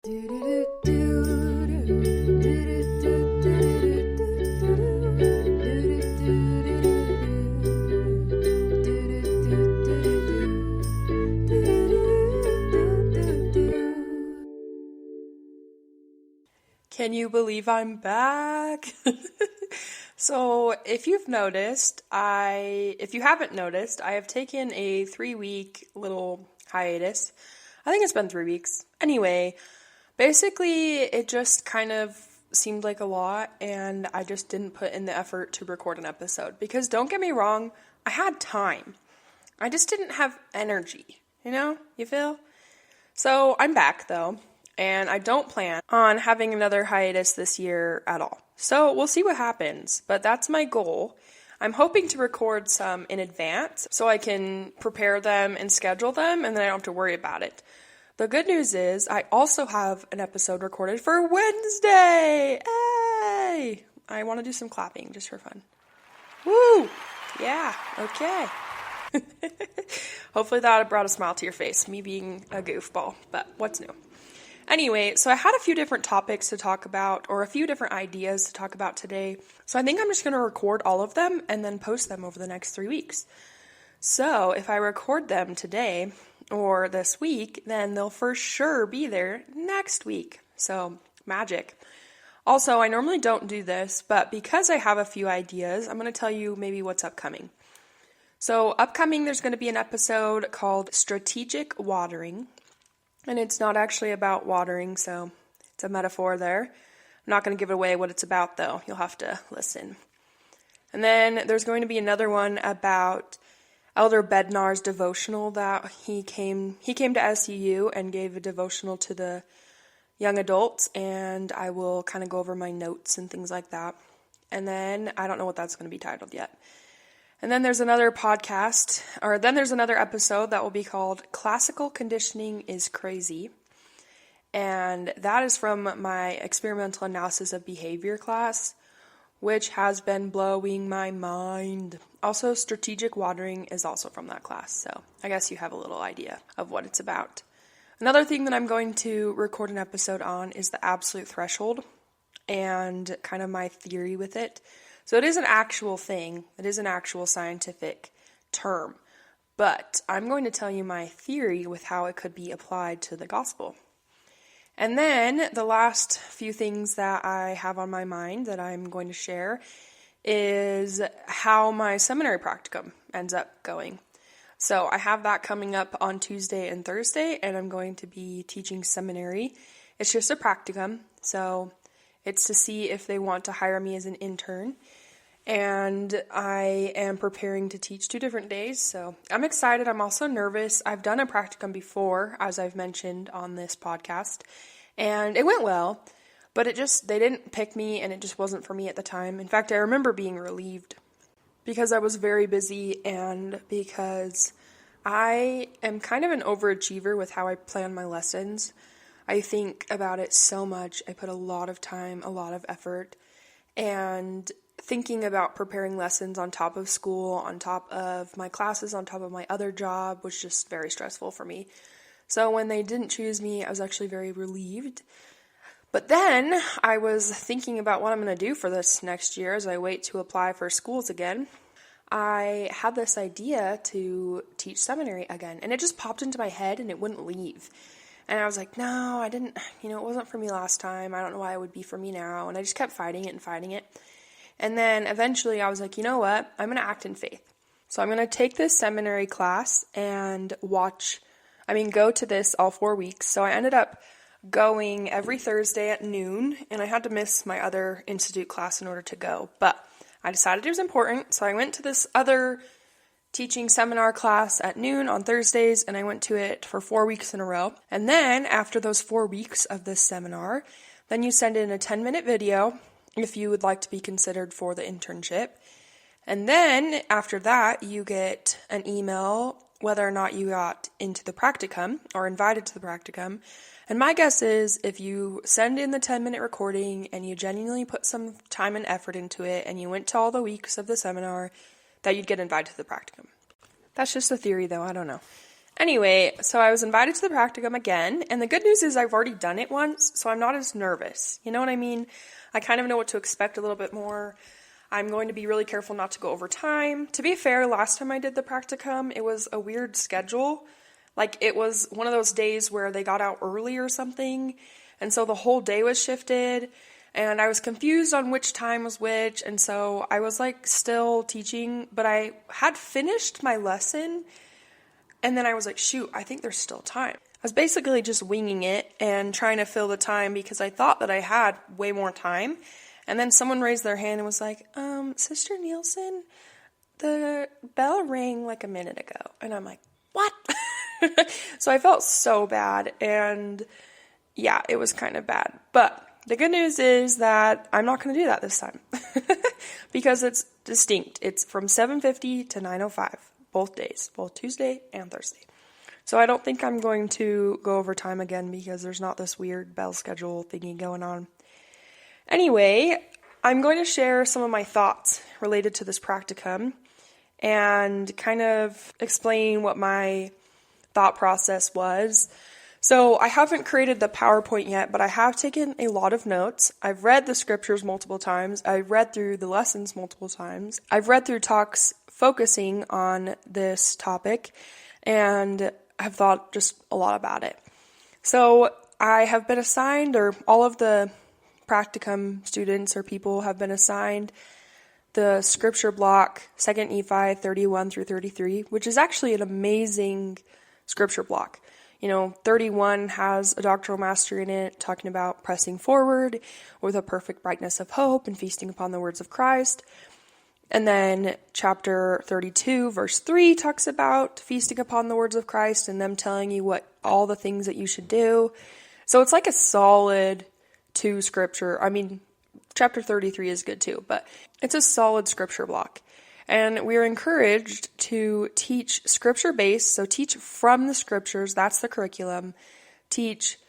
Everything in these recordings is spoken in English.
Can you believe I'm back? So if you haven't noticed, I have taken a 3-week little hiatus. I think it's been 3 weeks. Anyway, basically it just kind of seemed like a lot, and I just didn't put in the effort to record an episode. Because don't get me wrong, I had time. I just didn't have energy, you feel? So I'm back though. And I don't plan on having another hiatus this year at all. So we'll see what happens, but that's my goal. I'm hoping to record some in advance so I can prepare them and schedule them, and then I don't have to worry about it. The good news is I also have an episode recorded for Wednesday. Hey! I want to do some clapping just for fun. Woo! Yeah, okay. Hopefully that brought a smile to your face, me being a goofball, but what's new? Anyway, so I had a few different topics to talk about, or a few different ideas to talk about today. So I think I'm just going to record all of them and then post them over the next 3 weeks. So if I record them today or this week, then they'll for sure be there next week. So magic. Also, I normally don't do this, but because I have a few ideas, I'm going to tell you maybe what's upcoming. So upcoming, there's going to be an episode called Strategic Watering. And it's not actually about watering, so it's a metaphor there. I'm not going to give away what it's about, though. You'll have to listen. And then there's going to be another one about Elder Bednar's devotional that he came to SUU and gave a devotional to the young adults, and I will kind of go over my notes and things like that. And then I don't know what that's going to be titled yet. And then there's another episode that will be called Classical Conditioning is Crazy. And that is from my experimental analysis of behavior class, which has been blowing my mind. Also, strategic watering is also from that class, so I guess you have a little idea of what it's about. Another thing that I'm going to record an episode on is the absolute threshold and kind of my theory with it. So it is an actual thing. It is an actual scientific term. But I'm going to tell you my theory with how it could be applied to the gospel. And then the last few things that I have on my mind that I'm going to share is how my seminary practicum ends up going. So I have that coming up on Tuesday and Thursday, and I'm going to be teaching seminary. It's just a practicum, so it's to see if they want to hire me as an intern. And I am preparing to teach 2 different days, so I'm excited. I'm also nervous. I've done a practicum before, as I've mentioned on this podcast, and it went well, but they didn't pick me, and it just wasn't for me at the time. In fact, I remember being relieved because I was very busy and because I am kind of an overachiever with how I plan my lessons. I think about it so much. I put a lot of time, a lot of effort, and thinking about preparing lessons on top of school, on top of my classes, on top of my other job was just very stressful for me. So when they didn't choose me, I was actually very relieved. But then I was thinking about what I'm going to do for this next year as I wait to apply for schools again. I had this idea to teach seminary again, and it just popped into my head and it wouldn't leave. And I was like, no, I didn't, it wasn't for me last time. I don't know why it would be for me now. And I just kept fighting it. And then eventually I was like, you know what? I'm going to act in faith. So I'm going to take this seminary class and go to this all 4 weeks. So I ended up going every Thursday at noon, and I had to miss my other institute class in order to go. But I decided it was important, so I went to this other teaching seminar class at noon on Thursdays, and I went to it for 4 weeks in a row. And then after those 4 weeks of this seminar, then you send in a 10-minute video if you would like to be considered for the internship. And then after that, you get an email whether or not you got into the practicum or invited to the practicum. And my guess is if you send in the 10-minute recording and you genuinely put some time and effort into it and you went to all the weeks of the seminar, that you'd get invited to the practicum. That's just a theory though, I don't know. Anyway, so I was invited to the practicum again, and the good news is I've already done it once, so I'm not as nervous. You know what I mean? I kind of know what to expect a little bit more. I'm going to be really careful not to go over time. To be fair, last time I did the practicum, it was a weird schedule. Like, it was one of those days where they got out early or something, and so the whole day was shifted, and I was confused on which time was which, and so I was, like, still teaching, but I had finished my lesson. And then I was like, shoot, I think there's still time. I was basically just winging it and trying to fill the time because I thought that I had way more time. And then someone raised their hand and was like, Sister Nielsen, the bell rang like a minute ago. And I'm like, what? So I felt so bad. And yeah, it was kind of bad. But the good news is that I'm not going to do that this time because it's distinct. It's from 7:50 to 9:05. Both days, both Tuesday and Thursday. So I don't think I'm going to go over time again because there's not this weird bell schedule thingy going on. Anyway, I'm going to share some of my thoughts related to this practicum and kind of explain what my thought process was. So I haven't created the PowerPoint yet, but I have taken a lot of notes. I've read the scriptures multiple times. I've read through the lessons multiple times. I've read through talks focusing on this topic, and I've thought just a lot about it. So I have been assigned, or all of the practicum students or people have been assigned the scripture block, 2 Nephi 31 through 33, which is actually an amazing scripture block. 31 has a doctrinal master in it, talking about pressing forward with a perfect brightness of hope and feasting upon the words of Christ. And then chapter 32, verse 3 talks about feasting upon the words of Christ and them telling you what all the things that you should do. So it's like a solid 2 scripture. I mean, chapter 33 is good too, but it's a solid scripture block. And we're encouraged to teach scripture-based, so teach from the scriptures, that's the curriculum. Teach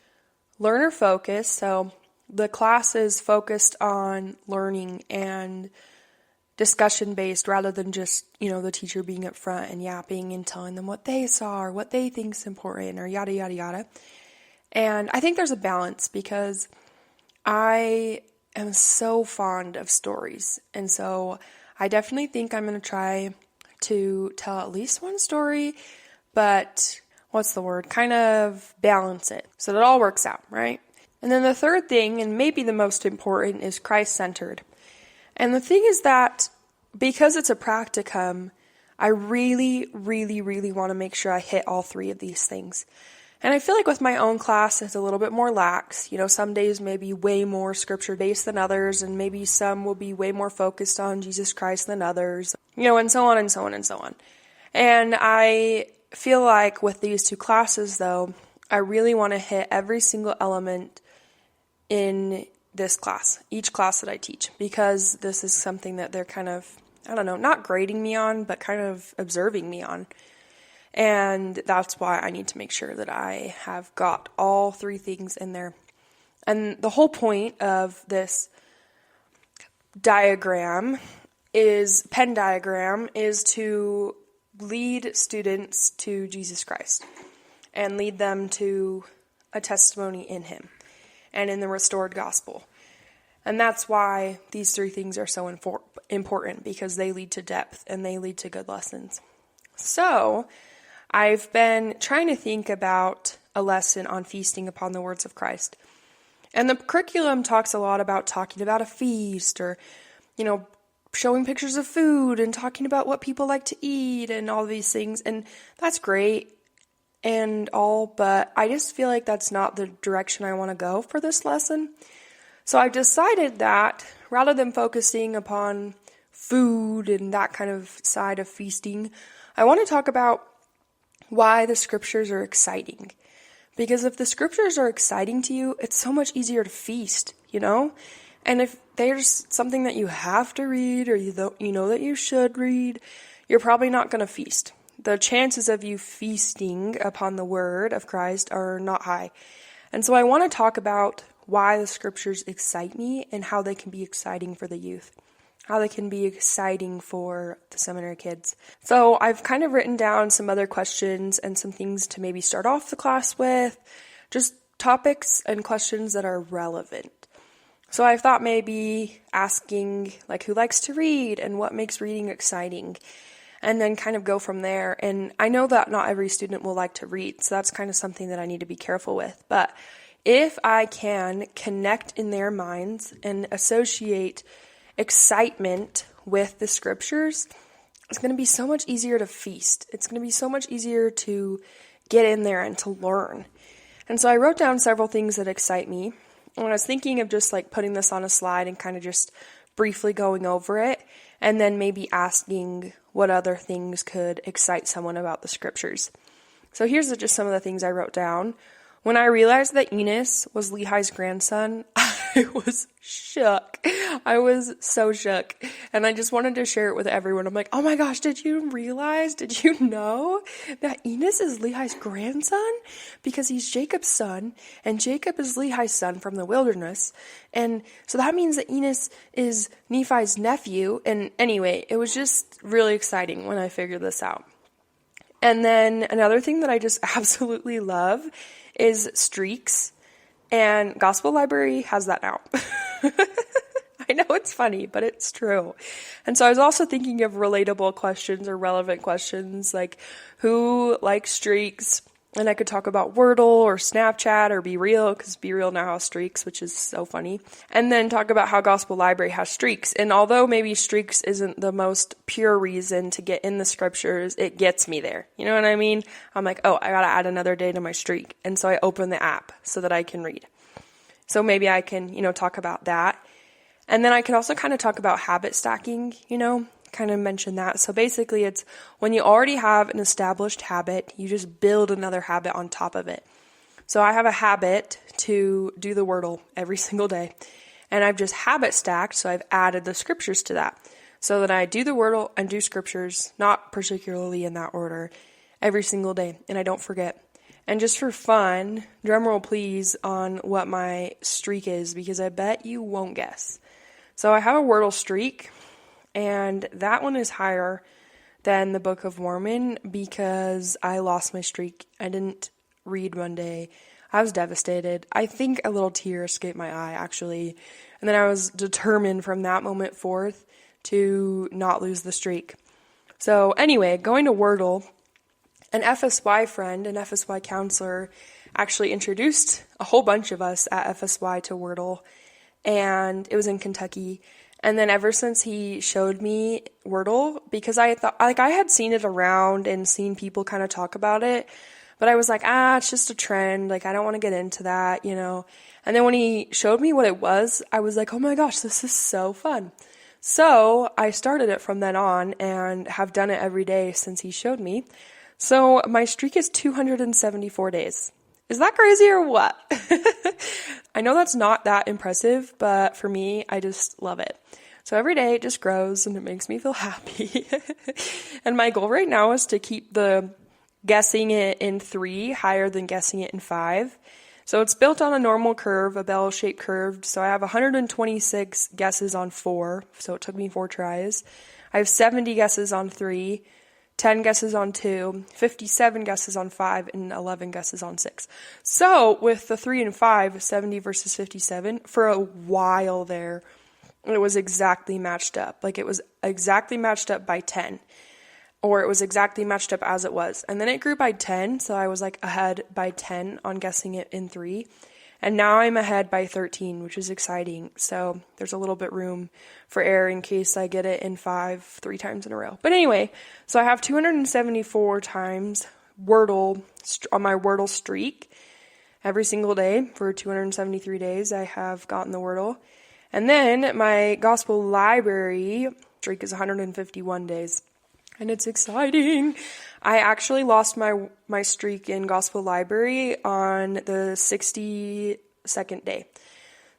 learner-focused, so the class is focused on learning and discussion-based rather than just, the teacher being up front and yapping and telling them what they saw or what they think is important or yada, yada, yada. And I think there's a balance because I am so fond of stories. And so I definitely think I'm going to try to tell at least one story, but kind of balance it so that it all works out, right? And then the third thing, and maybe the most important, is Christ-centered. And the thing is that because it's a practicum, I really, really, really want to make sure I hit all 3 of these things. And I feel like with my own class, it's a little bit more lax. Some days may be way more scripture-based than others, and maybe some will be way more focused on Jesus Christ than others, and so on and so on and so on. And I feel like with these 2 classes, though, I really want to hit every single element in this class, each class that I teach, because this is something that they're kind of, not grading me on, but kind of observing me on. And that's why I need to make sure that I have got all 3 things in there. And the whole point of this Venn diagram, is to lead students to Jesus Christ and lead them to a testimony in Him and in the restored gospel. And that's why these 3 things are so important, because they lead to depth and they lead to good lessons. So I've been trying to think about a lesson on feasting upon the words of Christ. And the curriculum talks a lot about talking about a feast or, showing pictures of food and talking about what people like to eat and all these things. And that's great and all, but I just feel like that's not the direction I want to go for this lesson. So I've decided that rather than focusing upon food and that kind of side of feasting, I want to talk about why the scriptures are exciting. Because if the scriptures are exciting to you, it's so much easier to feast, And if there's something that you have to read or you know that you should read, you're probably not going to feast. The chances of you feasting upon the word of Christ are not high. And so I want to talk about why the scriptures excite me and how they can be exciting for the youth. how they can be exciting for the seminary kids. So I've kind of written down some other questions and some things to maybe start off the class with, just topics and questions that are relevant. So I thought maybe asking like who likes to read and what makes reading exciting, and then kind of go from there. And I know that not every student will like to read, so that's kind of something that I need to be careful with. But if I can connect in their minds and associate excitement with the scriptures, it's going to be so much easier to feast. It's going to be so much easier to get in there and to learn. And so I wrote down several things that excite me. And I was thinking of just like putting this on a slide and kind of just briefly going over it, and then maybe asking what other things could excite someone about the scriptures. So here's just some of the things I wrote down. When I realized that Enos was Lehi's grandson, I was shook. I was so shook. And I just wanted to share it with everyone. I'm like, oh my gosh, did you know that Enos is Lehi's grandson? Because he's Jacob's son, and Jacob is Lehi's son from the wilderness. And so that means that Enos is Nephi's nephew. And anyway, it was just really exciting when I figured this out. And then another thing that I just absolutely love is streaks, and Gospel Library has that now. I know it's funny, but it's true. And so I was also thinking of relatable questions or relevant questions, like who likes streaks? And I could talk about Wordle or Snapchat or Be Real, because Be Real now has streaks, which is so funny. And then talk about how Gospel Library has streaks. And although maybe streaks isn't the most pure reason to get in the scriptures, it gets me there. You know what I mean? I'm like, oh, I gotta add another day to my streak. And so I open the app so that I can read. So maybe I can, talk about that. And then I can also kind of talk about habit stacking, kind of mention that. So basically it's when you already have an established habit, you just build another habit on top of it. So I have a habit to do the Wordle every single day, and I've just habit stacked. So I've added the scriptures to that, so that I do the Wordle and do scriptures, not particularly in that order, every single day, and I don't forget. And just for fun, drumroll please on what my streak is, because I bet you won't guess. So I have a Wordle streak, and that one is higher than the Book of Mormon because I lost my streak. I didn't read Monday. I was devastated. I think a little tear escaped my eye, actually. And then I was determined from that moment forth to not lose the streak. So anyway, going to Wordle, an FSY friend, an FSY counselor, actually introduced a whole bunch of us at FSY to Wordle, and it was in Kentucky. And then ever since he showed me Wordle, because I thought, I had seen it around and seen people kind of talk about it, but I was like, it's just a trend. I don't want to get into that, And then when he showed me what it was, I was like, oh my gosh, this is so fun. So I started it from then on and have done it every day since he showed me. So my streak is 274 days. Is that crazy or what? I know that's not that impressive, but for me, I just love it. So every day it just grows and it makes me feel happy. And my goal right now is to keep the guessing it in 3 higher than guessing it in 5. So it's built on a normal curve, a bell-shaped curve. So I have 126 guesses on 4. So it took me 4 tries. I have 70 guesses on 3. 10 guesses on 2, 57 guesses on 5, and 11 guesses on 6. So with the 3 and 5, 70 versus 57, for a while there, it was exactly matched up. It was exactly matched up by 10, or it was exactly matched up as it was. And then it grew by 10, so I was ahead by 10 on guessing it in 3. And now I'm ahead by 13, which is exciting. So there's a little bit room for error in case I get it in 5 3 times in a row. But anyway, so I have 274 times Wordle on my Wordle streak every single day for 273 days. I have gotten the Wordle. And then my Gospel Library streak is 151 days. And it's exciting. I actually lost my streak in Gospel Library on the 62nd day.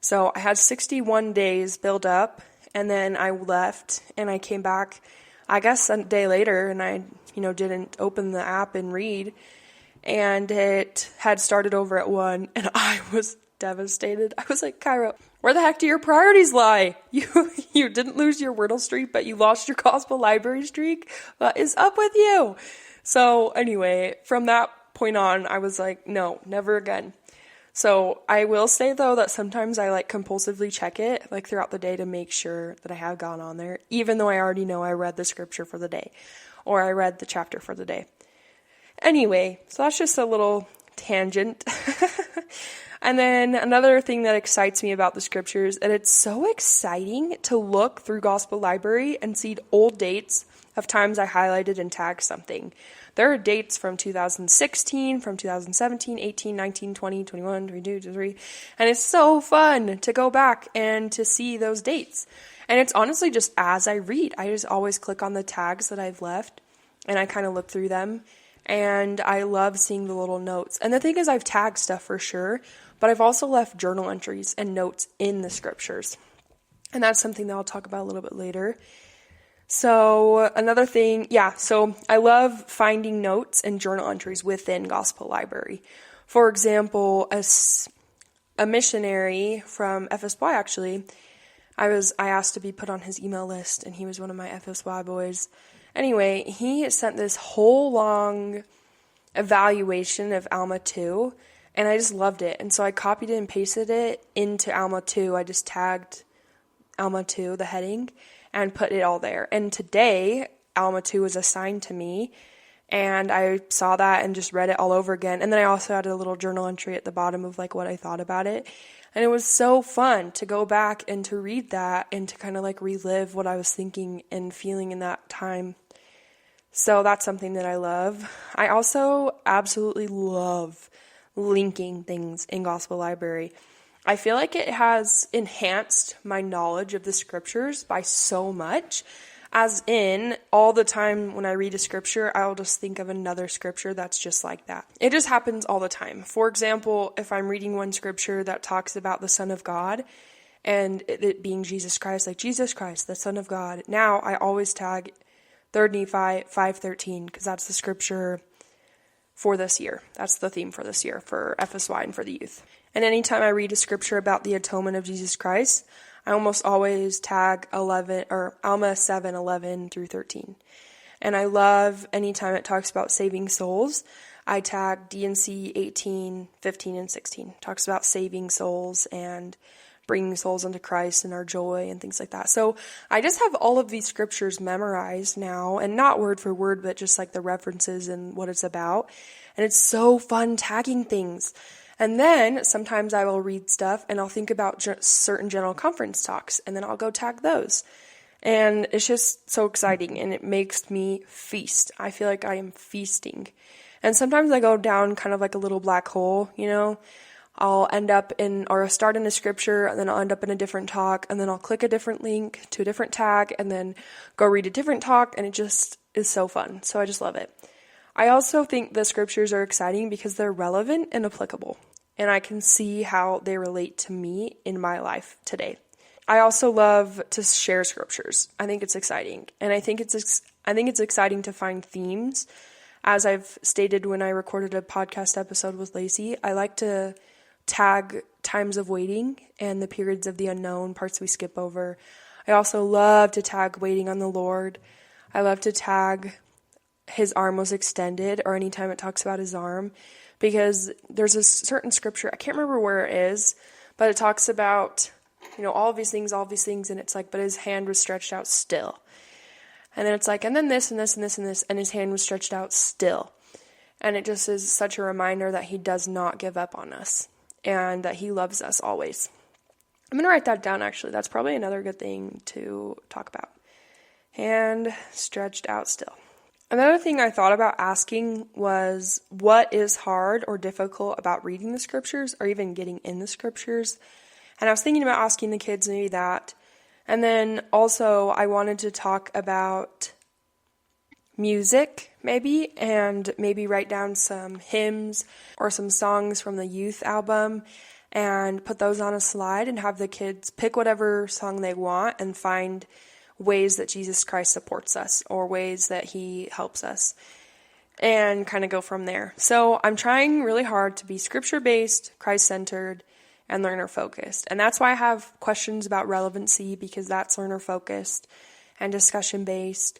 So I had 61 days build up, and then I left, and I came back, I guess a day later, and I, didn't open the app and read, and it had started over at 1, and I was devastated. I was like, Cairo, where the heck do your priorities lie? You didn't lose your Wordle streak, but you lost your gospel library streak. What is up with you? So anyway, from that point on, I was like, no, never again. So I will say though that sometimes I like compulsively check it like throughout the day to make sure that I have gone on there, even though I already know I read the scripture for the day or I read the chapter for the day. Anyway, so that's just a little tangent. And then another thing that excites me about the scriptures, and it's so exciting to look through Gospel Library and see old dates of times I highlighted and tagged something. There are dates from 2016, from 2017, 18, 19, 20, 21, 22, 23, and it's so fun to go back and to see those dates. And it's honestly just as I read, I just always click on the tags that I've left, and I kind of look through them, and I love seeing the little notes. And the thing is, I've tagged stuff for sure, but I've also left journal entries and notes in the scriptures. And that's something that I'll talk about a little bit later. So another thing, so I love finding notes and journal entries within Gospel Library. For example, a missionary from FSY actually, I asked to be put on his email list, and he was one of my FSY boys. Anyway, he sent this whole long evaluation of Alma 2, and I just loved it. And so I copied it and pasted it into Alma 2. I just tagged Alma 2, the heading, and put it all there. And today, Alma 2 was assigned to me, and I saw that and just read it all over again. And then I also added a little journal entry at the bottom of like what I thought about it. And it was so fun to go back and to read that and to kind of like relive what I was thinking and feeling in that time. So that's something that I love. I also absolutely love linking things in Gospel Library. I feel like it has enhanced my knowledge of the scriptures by so much, as in all the time when I read a scripture, I'll just think of another scripture that's just like that. It just happens all the time. For example, if I'm reading one scripture that talks about the Son of God and it being Jesus Christ, like Jesus Christ, the Son of God, now I always tag 3 Nephi 5:13 because that's the scripture for this year. That's the theme for this year for FSY and for the youth. And anytime I read a scripture about the atonement of Jesus Christ, I almost always tag 11 or Alma 7:11 through 13. And I love anytime it talks about saving souls, I tag DNC 18, 15, and 16. It talks about saving souls and bringing souls unto Christ and our joy and things like that. So I just have all of these scriptures memorized now, and not word for word, but just like the references and what it's about. And it's so fun tagging things. And then sometimes I will read stuff and I'll think about certain general conference talks, and then I'll go tag those. And it's just so exciting, and it makes me feast. I feel like I am feasting. And sometimes I go down kind of like a little black hole, you know. I'll end up or start in a scripture, and then I'll end up in a different talk, and then I'll click a different link to a different tag, and then go read a different talk, and it just is so fun. So I just love it. I also think the scriptures are exciting because they're relevant and applicable, and I can see how they relate to me in my life today. I also love to share scriptures. I think it's exciting, and I think it's exciting to find themes. As I've stated when I recorded a podcast episode with Lacey, I like to tag times of waiting and the periods of the unknown, parts we skip over. I also love to tag waiting on the Lord. I love to tag his arm was extended, or anytime it talks about his arm, because there's a certain scripture, I can't remember where it is, but it talks about, all of these things, and it's like, but his hand was stretched out still. And then it's like, and then this, and this, and this, and this, and his hand was stretched out still. And it just is such a reminder that he does not give up on us, and that he loves us always. I'm going to write that down, actually. That's probably another good thing to talk about. Hand stretched out still. Another thing I thought about asking was, what is hard or difficult about reading the scriptures, or even getting in the scriptures? And I was thinking about asking the kids maybe that. And then also I wanted to talk about music, maybe, and maybe write down some hymns or some songs from the youth album and put those on a slide and have the kids pick whatever song they want and find ways that Jesus Christ supports us or ways that he helps us and kind of go from there. So I'm trying really hard to be scripture-based, Christ-centered, and learner focused. And that's why I have questions about relevancy, because that's learner focused and discussion based.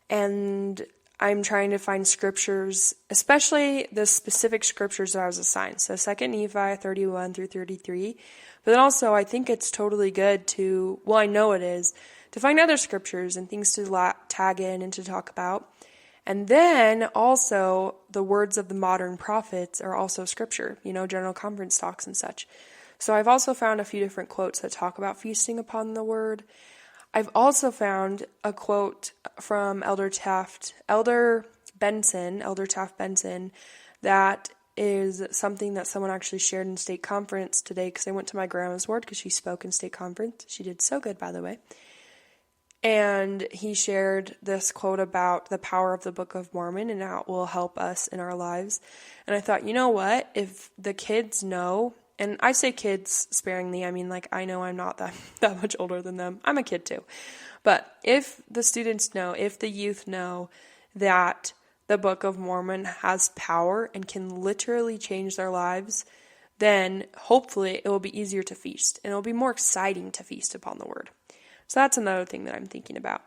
And I'm trying to find scriptures, especially the specific scriptures that I was assigned. So 2 Nephi 31 through 33. But then also I think it's totally good to, well, I know it is, to find other scriptures and things to tag in and to talk about. And then also the words of the modern prophets are also scripture, general conference talks and such. So I've also found a few different quotes that talk about feasting upon the word. I've also found a quote from Elder Taft Benson, that is something that someone actually shared in state conference today, because I went to my grandma's ward because she spoke in state conference. She did so good, by the way. And he shared this quote about the power of the Book of Mormon and how it will help us in our lives. And I thought, you know what? If the kids know, and I say kids sparingly, I mean, I know I'm not that much older than them. I'm a kid too. But if the students know, if the youth know that the Book of Mormon has power and can literally change their lives, then hopefully it will be easier to feast. And it will be more exciting to feast upon the word. So that's another thing that I'm thinking about.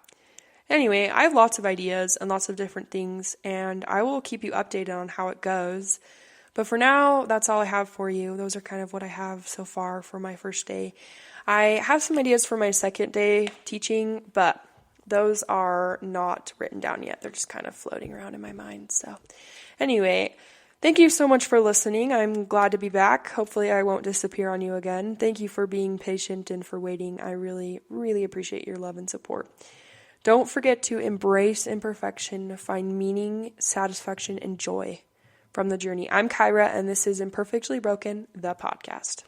Anyway, I have lots of ideas and lots of different things, and I will keep you updated on how it goes. But for now, that's all I have for you. Those are kind of what I have so far for my first day. I have some ideas for my second day teaching, but those are not written down yet. They're just kind of floating around in my mind. So anyway, thank you so much for listening. I'm glad to be back. Hopefully I won't disappear on you again. Thank you for being patient and for waiting. I really, really appreciate your love and support. Don't forget to embrace imperfection, find meaning, satisfaction, and joy from the journey. I'm Kyra, and this is Imperfectly Broken, the podcast.